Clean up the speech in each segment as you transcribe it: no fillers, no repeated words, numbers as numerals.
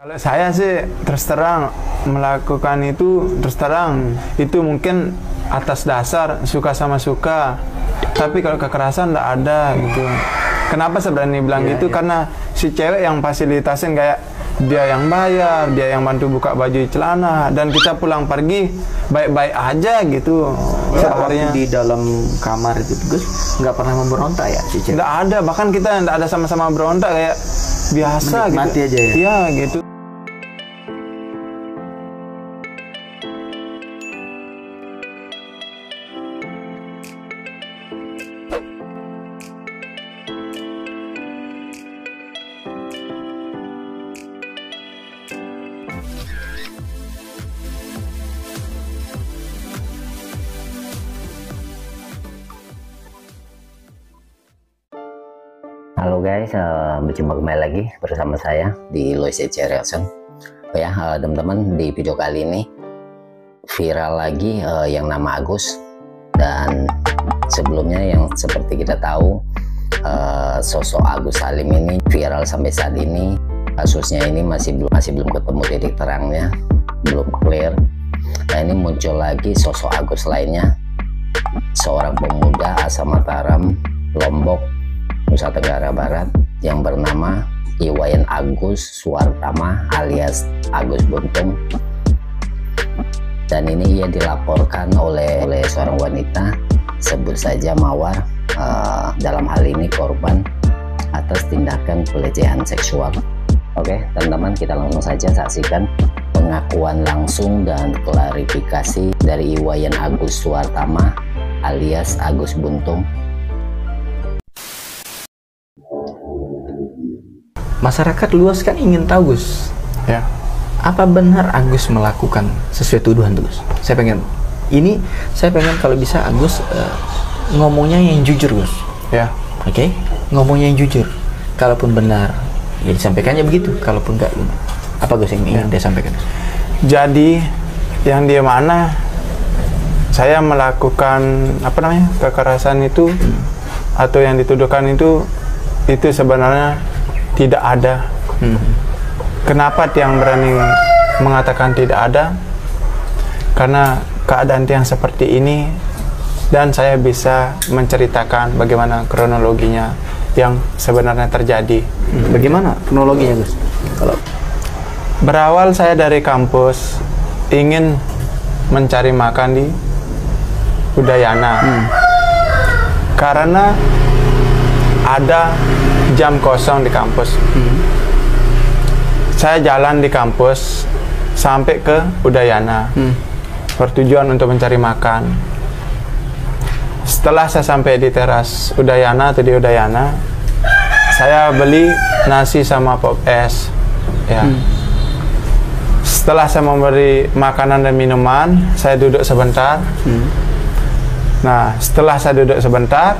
Kalau saya sih terus terang melakukan itu itu mungkin atas dasar suka sama suka, tapi kalau kekerasan enggak ada gitu. Kenapa saya berani bilang gitu? Karena si cewek yang fasilitasin, kayak dia yang bayar, dia yang bantu buka baju celana, dan kita pulang pergi baik-baik aja gitu. Waktu di dalam kamar itu Gus nggak pernah memberontak ya si cewek? Nggak ada, bahkan kita nggak ada sama-sama berontak, kayak biasa menikmati gitu. Aja ya? Iya gitu. Halo guys, berjumpa kembali lagi bersama saya di Lois C. Reaction. Teman-teman, di video kali ini viral lagi yang nama Agus, dan sebelumnya yang seperti kita tahu sosok Agus Salim ini viral sampai saat ini. Kasusnya ini masih belum ketemu titik terangnya, belum clear. Nah, ini muncul lagi sosok Agus lainnya, seorang pemuda asal Mataram, Lombok, Nusa Tenggara Barat, yang bernama Iwayan Agus Suartama alias Agus Buntung. Dan ini ia dilaporkan oleh seorang wanita, sebut saja Mawar, dalam hal ini korban atas tindakan pelecehan seksual. Oke teman-teman, kita langsung saja saksikan pengakuan langsung dan klarifikasi dari Iwayan Agus Suartama alias Agus Buntung. Masyarakat luas kan ingin tahu Gus, Ya. apa benar Agus melakukan sesuai tuduhan Gus? Saya pengen kalau bisa Agus ngomongnya yang jujur Gus. Ya. Oke? Ngomongnya yang jujur. Kalaupun benar, ya disampaikannya begitu. Kalaupun enggak, apa Gus yang ingin dia sampaikan? Jadi yang di mana saya melakukan kekerasan itu atau yang dituduhkan itu sebenarnya tidak ada. Kenapa Tiang berani mengatakan tidak ada? Karena keadaan Tiang seperti ini, dan saya bisa menceritakan bagaimana kronologinya yang sebenarnya terjadi. Bagaimana kronologinya Gus? Kalau Berawal saya dari kampus ingin mencari makan di Udayana, karena ada jam kosong di kampus. Saya jalan di kampus sampai ke Udayana, bertujuan untuk mencari makan. Setelah saya sampai di teras Udayana atau di Udayana, saya beli nasi sama pop es. Ya. Setelah saya memberi makanan dan minuman, saya duduk sebentar. Nah, setelah saya duduk sebentar,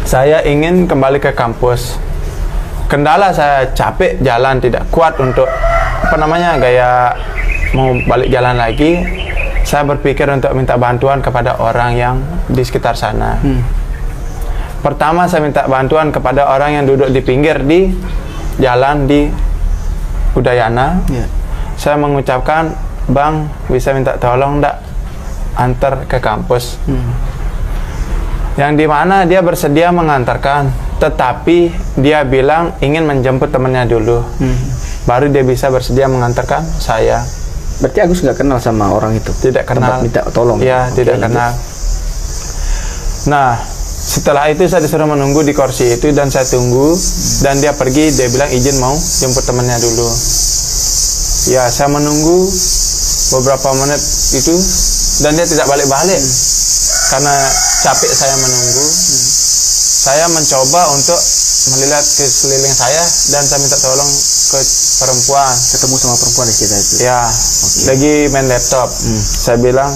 saya ingin kembali ke kampus. Kendala saya capek jalan, tidak kuat untuk gaya mau balik jalan lagi. Saya berpikir untuk minta bantuan kepada orang yang di sekitar sana. Pertama saya minta bantuan kepada orang yang duduk di pinggir di jalan di Udayana. Saya mengucapkan, "Bang, bisa minta tolong enggak antar ke kampus?" Yang dimana dia bersedia mengantarkan, tetapi dia bilang ingin menjemput temannya dulu, baru dia bisa bersedia mengantarkan saya. berarti Agus nggak kenal sama orang itu? Tidak kenal. Minta tolong? Ya, tidak kenal. Nah, setelah itu saya disuruh menunggu di kursi itu, dan saya tunggu, dan dia pergi, dia bilang izin mau jemput temannya dulu. Ya, saya menunggu beberapa menit itu, dan dia tidak balik-balik. Karena capek saya menunggu, saya mencoba untuk melihat ke sekeliling saya, dan saya minta tolong ke perempuan. Ketemu sama perempuan di sekitar itu? Ya, lagi main laptop. Saya bilang,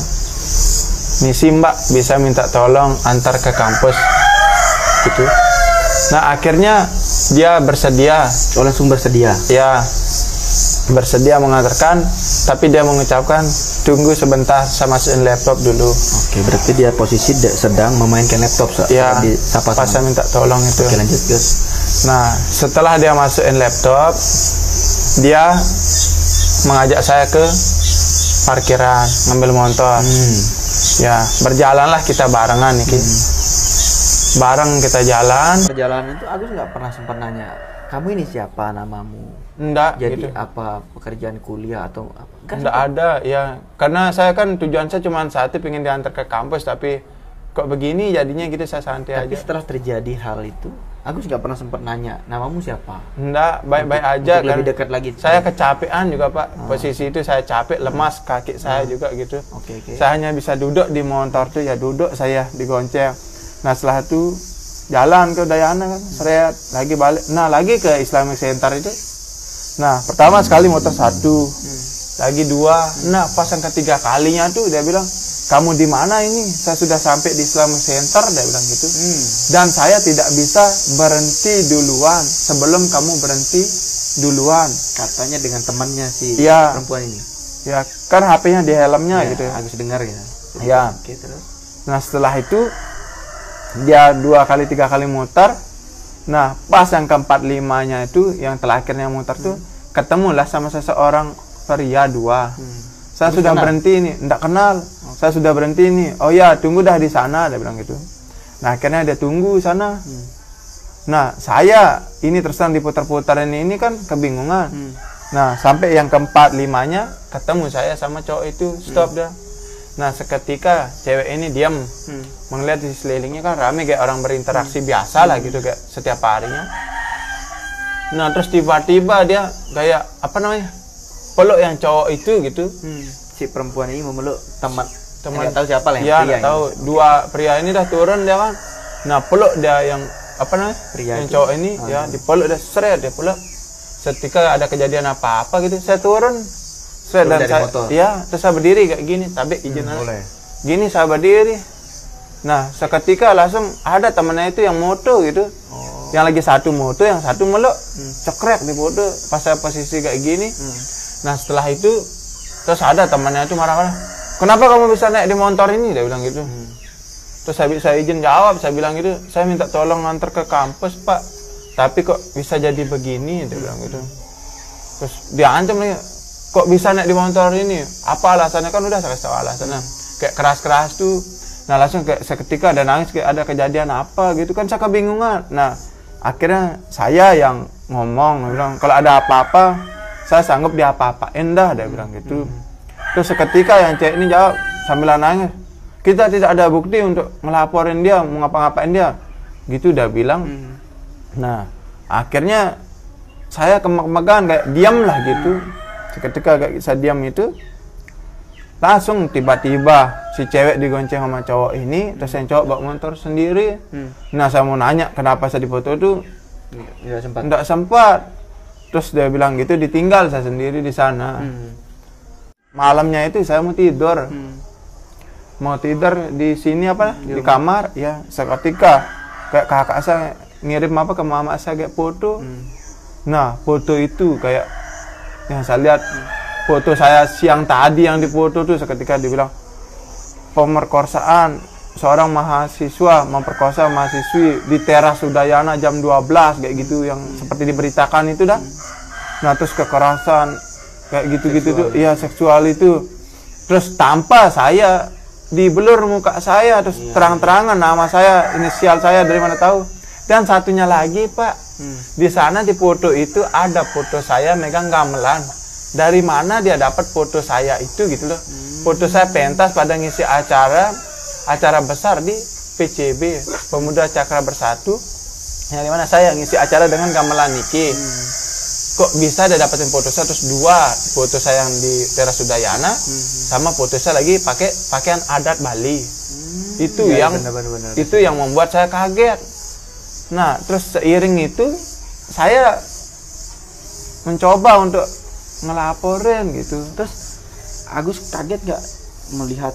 "Misi Mbak, bisa minta tolong antar ke kampus?" Gitu. Nah, akhirnya dia bersedia. Oh, langsung bersedia? Ya, bersedia mengantarkan, tapi dia mengucapkan, "Tunggu sebentar, saya masukin laptop dulu." Oke, berarti dia posisi sedang memainkan laptop ya, pas saya minta tolong itu. Oke, lanjut Gus. Nah, setelah dia masukin laptop, dia mengajak saya ke parkiran ngambil motor. Ya, berjalanlah kita barengan nih. Bareng kita jalan. Perjalanan itu Agus nggak pernah sempat nanya, kamu ini siapa, namamu? Enggak, Jadi gitu. apa pekerjaan kuliah atau apa? Kan Enggak ada, ya. Karena saya kan tujuan saya cuma satu, pengen diantar ke kampus, tapi kok begini jadinya gitu, saya santai Tapi aja. setelah terjadi hal itu, Agus nggak pernah sempat nanya, namamu siapa? Enggak, baik-baik Untuk- aja untuk kan. lebih dekat lagi. Saya kecapean juga, Pak. Posisi itu saya capek, lemas kaki saya juga gitu. Oke. Saya hanya bisa duduk di motor tuh, ya duduk saya digonceng. Nah, setelah itu jalan ke Udayana kan, seret lagi balik. Nah, lagi ke Islamic Center itu. Nah, pertama sekali motor satu, lagi dua. Nah, pas yang ketiga kalinya tuh dia bilang, kamu di mana ini? Saya sudah sampai di Islamic Center, dia bilang gitu. Dan saya tidak bisa berhenti duluan sebelum kamu berhenti duluan. Katanya dengan temannya si Iya. perempuan ini. Ya, kan HP-nya di helmnya Ya, gitu. Agus dengar ya. Ya. Oke, terus. Nah, setelah itu dia 2 kali 3 kali muter. Nah, pas yang keempat limanya itu, yang terakhirnya muter tuh, ketemulah sama seseorang pria 2. Saya sudah berhenti ini, enggak kenal. Saya sudah berhenti ini. Oh ya, tunggu dah di sana, dia bilang gitu. Nah, akhirnya dia tunggu sana. Nah, saya ini terus terang diputar-putar ini kan kebingungan. Nah, sampai yang keempat limanya ketemu saya sama cowok itu, stop dah. Nah, seketika cewek ini diam, melihat di sekelilingnya kan rame kayak orang berinteraksi biasa lah gitu, kayak setiap harinya. Nah, terus tiba-tiba dia kayak apa namanya, peluk yang cowok itu gitu. Si perempuan ini memeluk teman. Teman, Nggak tahu siapa lah yang ya, pria nggak ini. tahu. 2 pria ini dah turun dia kan. Nah, peluk dia yang apa namanya, Pria yang itu. cowok ini ya dipeluk, dia seret, dia peluk. Setika ada kejadian apa-apa gitu, saya turun. Saya Turun dan dari saya, motor. ya, terus saya berdiri kayak gini, tapi izin aja. Boleh. Gini saya berdiri. Nah, seketika langsung ada temennya itu yang moto gitu. Yang lagi satu moto, yang satu meluk, cekrek di moto. Pas saya posisi kayak gini. Nah, setelah itu terus ada temannya itu marah-marah. Kenapa kamu bisa naik di motor ini? Dia bilang gitu. Terus saya izin jawab, saya bilang gitu, saya minta tolong nganter ke kampus, Pak. Tapi kok bisa jadi begini? Dia bilang gitu. Terus dia ancam nih, kok bisa naik di motor ini? Apa alasannya? Kan udah saya kasih tahu alasannya. Kayak keras-keras tuh. Nah, langsung kayak seketika ada nangis, kayak ada kejadian apa gitu kan, saya kebingungan. Nah, akhirnya saya yang ngomong, bilang kalau ada apa-apa saya sanggup diapa-apain dah, dia bilang gitu. Terus seketika yang cewek ini jawab sambil nangis, kita tidak ada bukti untuk ngelaporin dia, mau ngapa-ngapain dia, gitu dia bilang. Nah, akhirnya saya kemegan kayak diam lah gitu. Seketika kayak saya diam itu, langsung tiba-tiba si cewek digonceng sama cowok ini, terus yang cowok bawa motor sendiri. Nah, saya mau nanya kenapa saya dipoto itu, Tidak sempat. enggak sempat. Terus dia bilang gitu, ditinggal saya sendiri di sana. Malamnya itu saya mau tidur. Mau tidur di sini apa? Di kamar, ya. Seketika kayak kakak saya ngirim apa ke mama saya kayak foto. Nah, foto itu kayak yang saya lihat, foto saya siang tadi yang difoto tuh, seketika dibilang pemerkosaan seorang mahasiswa memperkosa mahasiswi di teras Udayana jam 12 kayak gitu, yang seperti diberitakan itu dah. Nah, terus kekerasan kayak gitu-gitu tuh, iya, seksual itu. Terus tanpa saya dibelur muka saya, terus terang-terangan nama saya, inisial saya, dari mana tahu. Dan satunya lagi, Pak, di sana di foto itu ada foto saya megang gamelan. Dari mana dia dapat foto saya itu gitu loh. Foto saya pentas pada ngisi acara besar di PCB, Pemuda Cakra Bersatu, yang dimana saya ngisi acara dengan gamelan niki. Kok bisa dia dapetin foto saya, terus 2 foto saya yang di teras Udayana, sama foto saya lagi pakai pakaian adat Bali. Itu Ya, yang benar. itu yang membuat saya kaget. Nah, terus seiring itu saya mencoba untuk ngelaporin gitu. Terus Agus kaget nggak melihat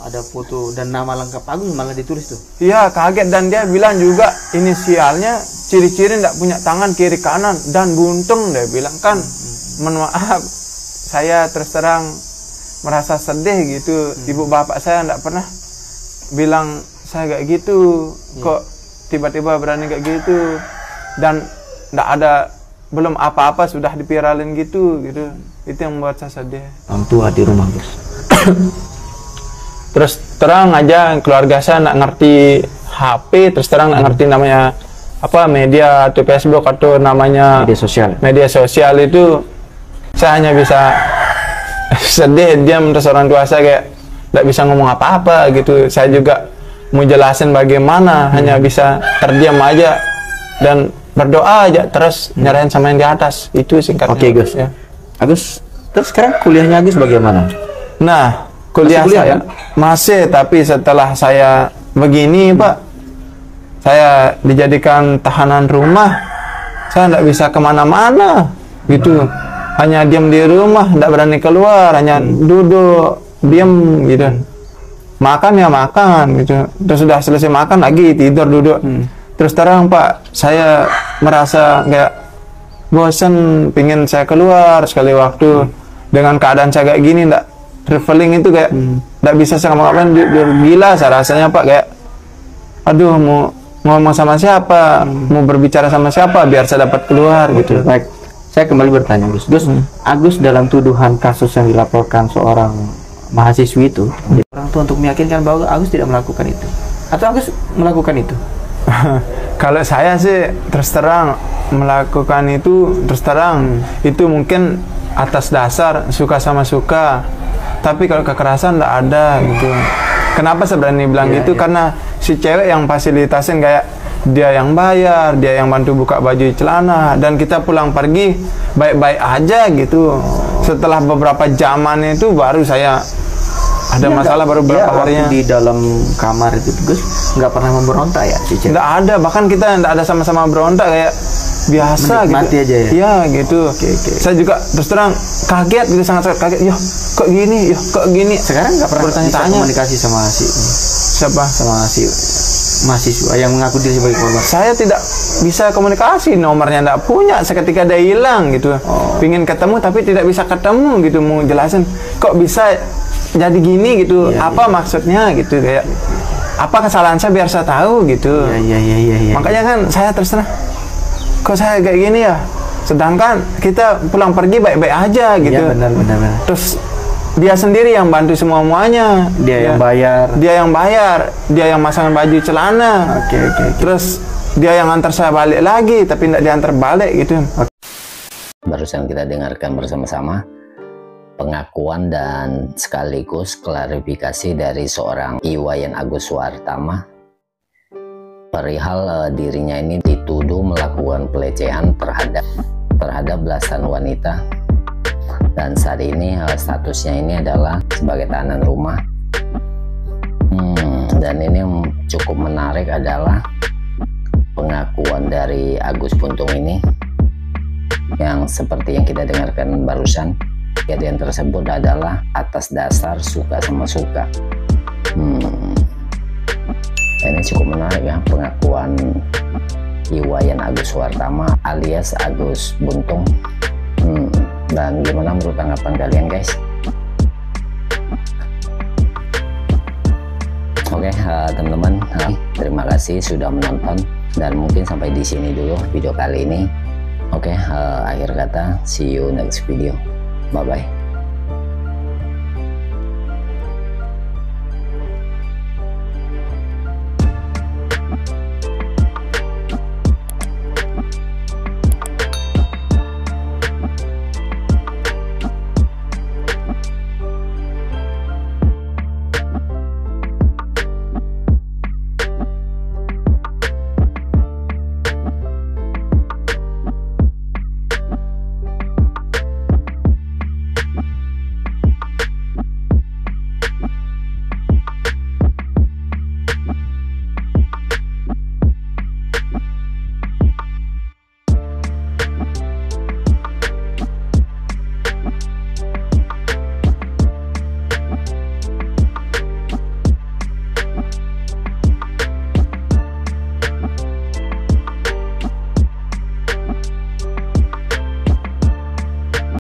ada foto dan nama lengkap Agus malah ditulis tuh? Iya, kaget, dan dia bilang juga inisialnya, ciri-ciri tidak punya tangan kiri kanan dan buntung, dia bilang kan. Mohon maaf, saya terus terang merasa sedih gitu. Ibu bapak saya tidak pernah bilang saya kayak gitu. Kok tiba-tiba berani kayak gitu, dan tidak ada belum apa-apa sudah dipiralin gitu. Itu yang membuat saya sedih. Orang tua di rumah, Gus. Terus terang aja keluarga saya nggak ngerti HP, terus terang nggak ngerti namanya apa media atau Facebook atau namanya media sosial itu. Saya hanya bisa sedih, diam, terus orang tua saya kayak nggak bisa ngomong apa-apa gitu. Saya juga mau jelasin bagaimana, hanya bisa terdiam aja dan berdoa aja, terus nyerahin sama yang di atas. Itu singkatnya. Oke, Gus. Ya. Agus, terus sekarang kuliahnya Agus bagaimana? Nah, kuliah saya masih, tapi setelah saya begini, Pak, saya dijadikan tahanan rumah. Saya nggak bisa kemana-mana, gitu. Hanya diam di rumah, nggak berani keluar, hanya duduk, diam, gitu. Makan ya makan, gitu. Terus sudah selesai makan lagi tidur duduk. Terus terang, Pak, saya merasa kayak bosan, pingin saya keluar sekali waktu. Dengan keadaan saya kayak gini, nggak traveling itu kayak nggak bisa saya ngomong-ngomong, gila saya rasanya, Pak, kayak aduh mau ngomong sama siapa, mau berbicara sama siapa biar saya dapat keluar gitu. Baik, saya kembali bertanya, Gus. Agus dalam tuduhan kasus yang dilaporkan seorang mahasiswi itu, orang tua untuk meyakinkan bahwa Agus tidak melakukan itu, atau Agus melakukan itu? Kalau saya sih terus terang melakukan itu, terus terang itu mungkin atas dasar suka sama suka, tapi kalau kekerasan nggak ada gitu. Kenapa saya berani bilang gitu? Karena si cewek yang fasilitasin, kayak dia yang bayar, dia yang bantu buka baju celana, dan kita pulang pergi baik-baik aja gitu. Setelah beberapa zaman itu baru saya ada masalah, baru beberapa harinya. Di dalam kamar itu, Gus, nggak pernah memberontak ya si cewek? Nggak ada, bahkan kita nggak ada sama-sama berontak, kayak biasa menikmati gitu aja ya? Iya gitu. Saya juga terus terang kaget gitu, sangat kaget. Yo kok gini, yo kok gini. Sekarang nggak pernah bertanya-tanya komunikasi sama si siapa? Sama si mahasiswa yang mengaku diri sebagai korban. Saya tidak bisa komunikasi, nomornya nggak punya, seketika dia hilang gitu. Pingin ketemu tapi tidak bisa ketemu gitu, mau jelasin kok bisa jadi gini gitu, apa maksudnya gitu, kayak apa kesalahan saya biar saya tahu gitu. Makanya kan saya terus terang, kok saya kayak gini ya, sedangkan kita pulang pergi baik-baik aja gitu. Iya, benar. Terus dia sendiri yang bantu semuanya, dia yang bayar, dia yang masang baju celana. Terus dia yang antar saya balik lagi, tapi tidak diantar balik gitu. Barusan kita dengarkan bersama-sama pengakuan dan sekaligus klarifikasi dari seorang Iwayan Agus Suartama perihal dirinya ini dituduh melakukan pelecehan terhadap belasan wanita, dan saat ini statusnya ini adalah sebagai tahanan rumah. Dan ini yang cukup menarik adalah pengakuan dari Agus Buntung ini yang seperti yang kita dengarkan barusan. Kejadian tersebut adalah atas dasar suka sama suka. Ini cukup menarik ya, pengakuan Iwayan Agus Suartama alias Agus Buntung. Dan gimana menurut tanggapan kalian, guys? Oke, teman-teman, terima kasih sudah menonton, dan mungkin sampai di sini dulu video kali ini. Oke, akhir kata, see you next video. Bye bye.